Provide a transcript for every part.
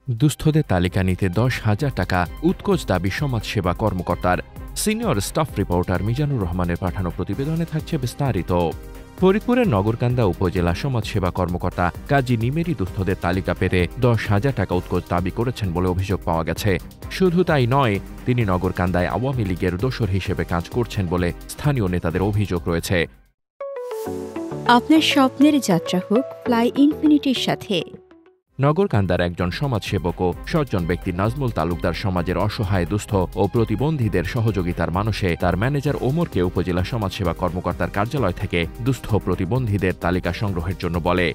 দুস্থদের তালিকা নিতে 10,000 টাকা উৎকোচ দাবি সমাজসেবা কর্মকর্তার। সিনিয়র স্টাফ রিপোর্টার মিজানুর রহমানের পাঠানো প্রতিবেদনে থাকছে বিস্তারিত। ফরিদপুরের নগরকান্দা উপজেলা সমাজসেবা কর্মকর্তা কাজী নিমেরি দুস্থদের তালিকা পেতে 10,000 টাকা উৎকোচ দাবি করেছেন বলে অভিযোগ পাওয়া গেছে। শুধু তাই নয়, তিনি নগরকান্দায় আওয়ামী লীগের দোসর হিসেবে কাজ করছেন বলে স্থানীয় নেতাদের অভিযোগ রয়েছে। আপনার স্বপ্নের যাত্রা হোক ফ্লাই ইনফিনিটির সাথে। নগরকান্দার একজন সমাজসেবক ও সজ্জন ব্যক্তি নাজমুল তালুকদার সমাজের অসহায় দুস্থ ও প্রতিবন্ধীদের সহযোগিতার মানুষে তার ম্যানেজার ওমরকে উপজেলা সমাজসেবা কর্মকর্তার কার্যালয় থেকে দুস্থ প্রতিবন্ধীদের তালিকা সংগ্রহের জন্য বলে।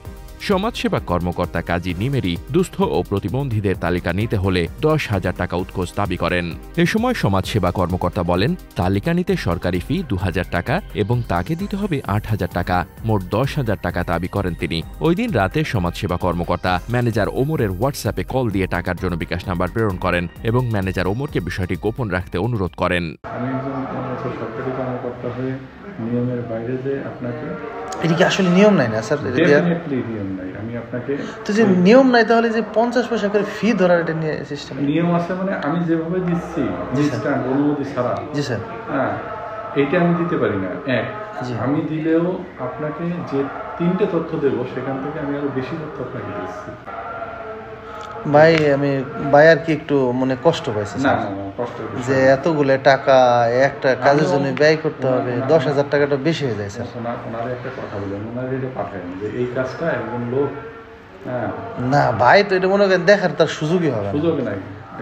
সমাজসেবা কর্মকর্তা কাজী নিমেরি দুস্থ ও প্রতিবন্ধীদের তালিকা নিতে হলে 10,000 টাকা উৎকোচ দাবি করেন। এ সময় সমাজসেবা কর্মকর্তা বলেন, তালিকা নিতে সরকারি ফি 2,000 টাকা এবং তাকে দিতে হবে 8,000 টাকা, মোট 10,000 টাকা দাবি করেন তিনি। ওই দিন রাতে সমাজসেবা কর্মকর্তা ম্যানেজার ওমরের হোয়াটসঅ্যাপে কল দিয়ে টাকার জন্য বিকাশ নাম্বার প্রেরণ করেন এবং ম্যানেজার ওমরকে বিষয়টি গোপন রাখতে অনুরোধ করেন। আমি একজন সরকারি কর্মকর্তা হয়ে নিয়মের বাইরে যে আপনাকে এটা কি আসলে নিয়ম নাই না স্যার? ডেফিনেটলি নিয়ম নাই। আমি আপনাকে তো যে নিয়ম নাই তাহলে যে 50 পয়সা করে ফি ধরার এটা নিয়ে সিস্টেম নিয়ম আছে মানে আমি যেভাবে দিচ্ছি ইনস্ট্যান্ট অনুমতি ছাড়া। জি স্যার। হ্যাঁ, এইটা আমি দিতে পারি না। আমি দিলেও আপনাকে যে 3টে তথ্য দেবো সেখান থেকে আমি আরো বেশি তথ্য আপনাকে দিচ্ছি। ভাই আর কি একটু মনে কষ্ট পাইছে যে এতগুলো টাকা একটা কাজের জন্য ব্যয় করতে হবে, 10,000 টাকাটা বেশি হয়ে যায় স্যার। ওনারে একটা কথা বলেন, ওনারে এটা পাঠান যে এই কাজটা একজন লোক না ভাই, তো এটা মনে করেন দেখার তার সুযোগই হবে সুযোগ নাই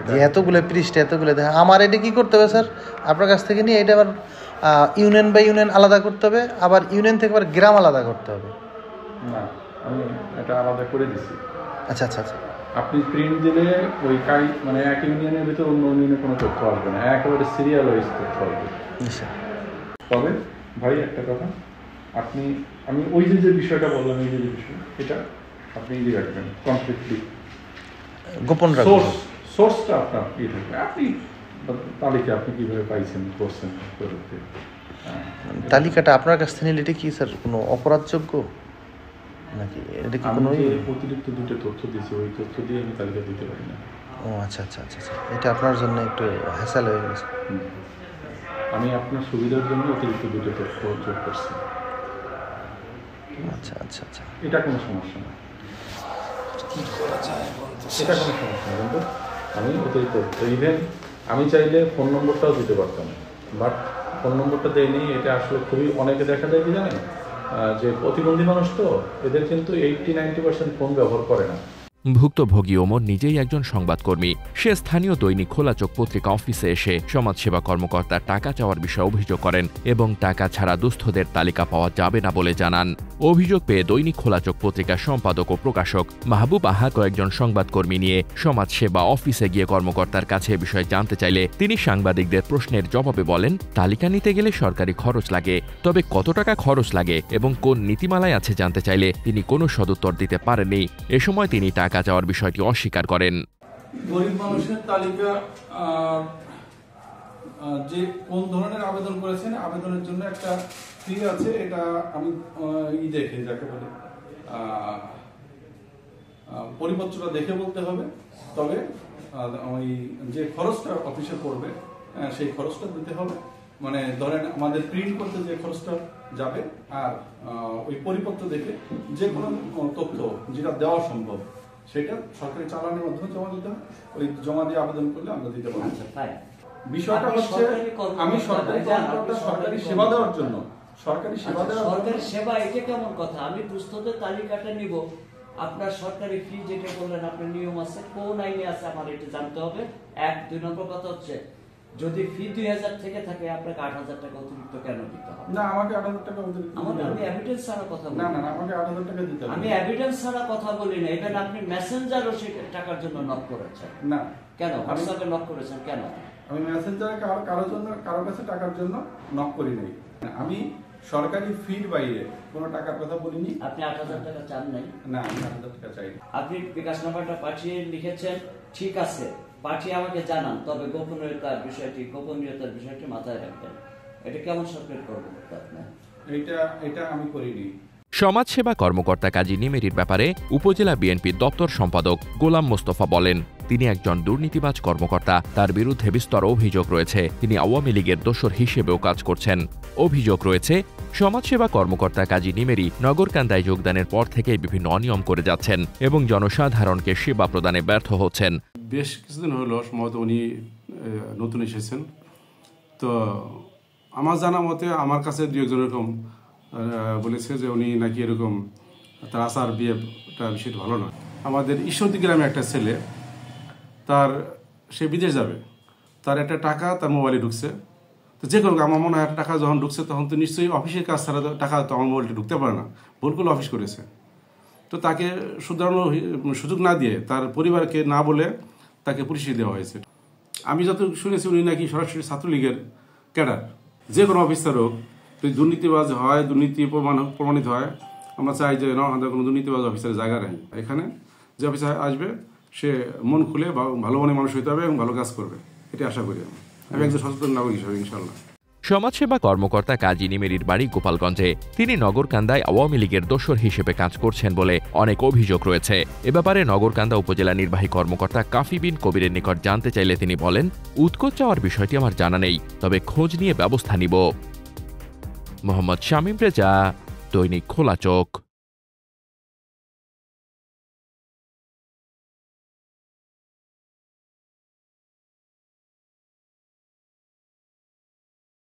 যে এতগুলো পৃষ্ঠা এতগুলো দেখা। আমার এটা কি করতে হবে স্যার? আপনার কাছ থেকে নিয়ে এটা আবার ইউনিয়ন বাই ইউনিয়ন আলাদা করতে হবে, আবার ইউনিয়ন থেকে আবার গ্রাম আলাদা করতে হবে। না, আমি এটা আলাদা করে দিছি। আচ্ছা আচ্ছা আচ্ছা। আপনি প্রিন্ট দিলে ওই মানে এক ইউনিয়নের ভিতর অন্য ইউনিয়নে কোনো তথ্য আসবে না, একেবারে সিরিয়াল ওয়াইজ তথ্য আসবে। তবে ভাই একটা কথা, আমি ওই যে বিষয়টা বললাম, এই যে বিষয় এটা আপনি রাখবেন কমপ্লিটলি গোপন রাখবেন। সোর্সটা আপনার কি থাকবে, আপনি তালিকা আপনি কিভাবে পাইছেন করছেন তালিকাটা আপনার কাছ থেকে নিলে এটা কি স্যার কোনো অপরাধযোগ্য নাকি? এটা কি কোনো অতিরিক্ত 2টে তথ্য দিয়েছি, ওই তথ্য দিয়ে আমি তালিকা দিতে পারি না। ও আচ্ছা আচ্ছা আচ্ছা আচ্ছা, এটা আপনার জন্য একটু হ্যাসেল হয়ে গেছে। আমি আপনার সুবিধার জন্য অতিরিক্ত 2টে তথ্য যোগ করছি। আচ্ছা আচ্ছা আচ্ছা, এটা কোনো সমস্যা না, এটা কোনো সমস্যা না। কিন্তু আমি অতিরিক্ত ইভেন আমি চাইলে ফোন নম্বরটাও দিতে পারতাম, বাট ফোন নম্বরটা দেয়নি। এটা আসলে খুবই অনেকে দেখা যায় কি জানেন, যে প্রতিবন্ধী মানুষ তো এদের কিন্তু 80-90% ফোন ব্যবহার করে না। ভুক্তভোগী ওমর নিজেই একজন সংবাদকর্মী। সে স্থানীয় দৈনিক খোলা চোখ পত্রিকা অফিসে এসে সমাজসেবা কর্মকর্তার টাকা চাওয়ার বিষয়ে অভিযোগ করেন এবং টাকা ছাড়া দুস্থদের তালিকা পাওয়া যাবে না বলে জানান। অভিযোগ পেয়ে দৈনিক খোলা চোখ পত্রিকার সম্পাদক ও প্রকাশক মাহবুব আহা কয়েকজন সংবাদকর্মী নিয়ে সমাজসেবা অফিসে গিয়ে কর্মকর্তার কাছে এ বিষয়ে জানতে চাইলে তিনি সাংবাদিকদের প্রশ্নের জবাবে বলেন, তালিকা নিতে গেলে সরকারি খরচ লাগে, তবে কত টাকা খরচ লাগে এবং কোন নীতিমালায় আছে জানতে চাইলে তিনি কোনো সদুত্তর দিতে পারেননি। এ সময় তিনি টাকা যাওয়ার বিষয়টি অস্বীকার করেন। গরিব মানুষের তালিকা যে কোন ধরনের আবেদন করেছেন, আবেদনের জন্য একটা ফি আছে, এটা আমি দেখে যাকে বলে পরিপত্রটা দেখে বলতে হবে। তবে ওই যে খরচটা অফিসে পড়বে সেই খরচটা দিতে হবে। মানে ধরেন আমাদের প্রিন্ট করতে যে খরচটা যাবে, আর ওই পরিপত্র দেখে যে কোনো তথ্য যেটা দেওয়া সম্ভব সেটা সরকারি চালানের মাধ্যমে জমা দিতে হবে। ওই জমা দিয়ে আবেদন করলে আমরা দিতে পারবো। বিষয়টা হচ্ছে আমি সরকারি সেবা দেওয়ার জন্য সরকারি সেবা, এটা কেমন কথা? আমি দুস্থদের তালিকাটা নিব, আপনার সরকারি ফি যেটা বললেন আপনার নিয়ম আছে, কোন আইনে আছে আমার এটা জানতে হবে। 2 নম্বর কথা হচ্ছে, যদি ফি 2,000 থেকে থাকে আপনাকে 8,000 টাকা অতিরিক্ত কেন দিতে হবে? না, আমাকে 8,000 টাকা অতিরিক্ত আমি এভিডেন্স ছাড়া কথা বলি না, আমাকে 8,000 টাকা দিতে হবে। আমি এভিডেন্স ছাড়া কথা বলি না। ইভেন আপনি মেসেঞ্জারও সেই টাকার জন্য নক করেছেন না? কেন হোয়াটসঅ্যাপে নক করেছেন কেন? আমি মেসেঞ্জারে কারোর কাছে টাকার জন্য নক করি নাই। আমি সরকারি ফির বাইরে কোনো টাকার কথা বলিনি। আপনি 8,000 টাকা চান নাই? না, আমি 8,000 টাকা চাই। আপনি বিকাশ নাম্বারটা পাঠিয়ে লিখেছেন, ঠিক আছে, পাঠিয়ে আমাকে জানান, তবে গোপনীয়তার বিষয়টি মাথায় রাখবেন। এটা কেমন সরকার কর্মকর্তা আপনার? এটা আমি করিনি। সমাজসেবা কর্মকর্তা কাজী নিমেরির ব্যাপারে উপজেলা বিএনপির দপ্তর সম্পাদক গোলাম মোস্তফা বলেন, তিনি একজন দুর্নীতিবাজ কর্মকর্তা। তার বিরুদ্ধে বিস্তর অভিযোগ রয়েছে। তিনি আওয়ামী লীগের দোসর হিসেবেও কাজ করছেন। অভিযোগ রয়েছে, সমাজসেবা কর্মকর্তা কাজী নিমেরি নগরকান্দায় যোগদানের পর থেকে বিভিন্ন অনিয়ম করে যাচ্ছেন এবং জনসাধারণকে সেবা প্রদানে ব্যর্থ হচ্ছেন। বেশ কিছুদিন হলো সম্ভবত উনি নতুন এসেছেন। তো আমার জানা মতে আমার কাছে দু একজন এরকম বলেছে যে উনি নাকি এরকম তার আচার বিহেভটা বিষয়টা ভালো না। আমাদের ঈশ্বরদী গ্রামে একটা ছেলে, সে বিদেশ যাবে, তার একটা টাকা তার মোবাইলে ঢুকছে। তো যে কোনো আমার মনে হয় টাকা যখন ঢুকছে তখন তো নিশ্চয়ই অফিসের কাজ ছাড়া টাকা তো আমার মোবাইলটা ঢুকতে পারে না, ভুল করে অফিস করেছে। তো তাকে শুধরানোর সুযোগ না দিয়ে তার পরিবারকে না বলে তাকে পুলিশে দেওয়া হয়েছে। আমি যত শুনেছি উনি নাকি সরাসরি ছাত্রলীগের ক্যাডার। যে কোনো অফিসার হোক যদি দুর্নীতিবাজ হয়, দুর্নীতি প্রমাণিত হয়, আমরা চাই যে না আমাদের কোনো দুর্নীতিবাজ অফিসারের জায়গা নেই। এখানে যে অফিসার আসবে সে মন খুলে ভালো মনে মানুষ হইতে হবে এবং ভালো কাজ করবে, এটা আশা করি। আমি একজন সচেতন নাগরিক হিসাবে ইনশাল্লাহ। সমাজসেবা কর্মকর্তা কাজী নিমেরির বাড়ি গোপালগঞ্জে। তিনি নগরকান্দায় আওয়ামী লীগের দোসর হিসেবে কাজ করছেন বলে অনেক অভিযোগ রয়েছে। এ ব্যাপারে নগরকান্দা উপজেলা নির্বাহী কর্মকর্তা কাফি বিন কবিরের নিকট জানতে চাইলে তিনি বলেন, উৎকোচ চাওয়ার বিষয়টি আমার জানা নেই, তবে খোঁজ নিয়ে ব্যবস্থা নিব। মোহাম্মদ শামীম রেজা, দৈনিক খোলা চোখ।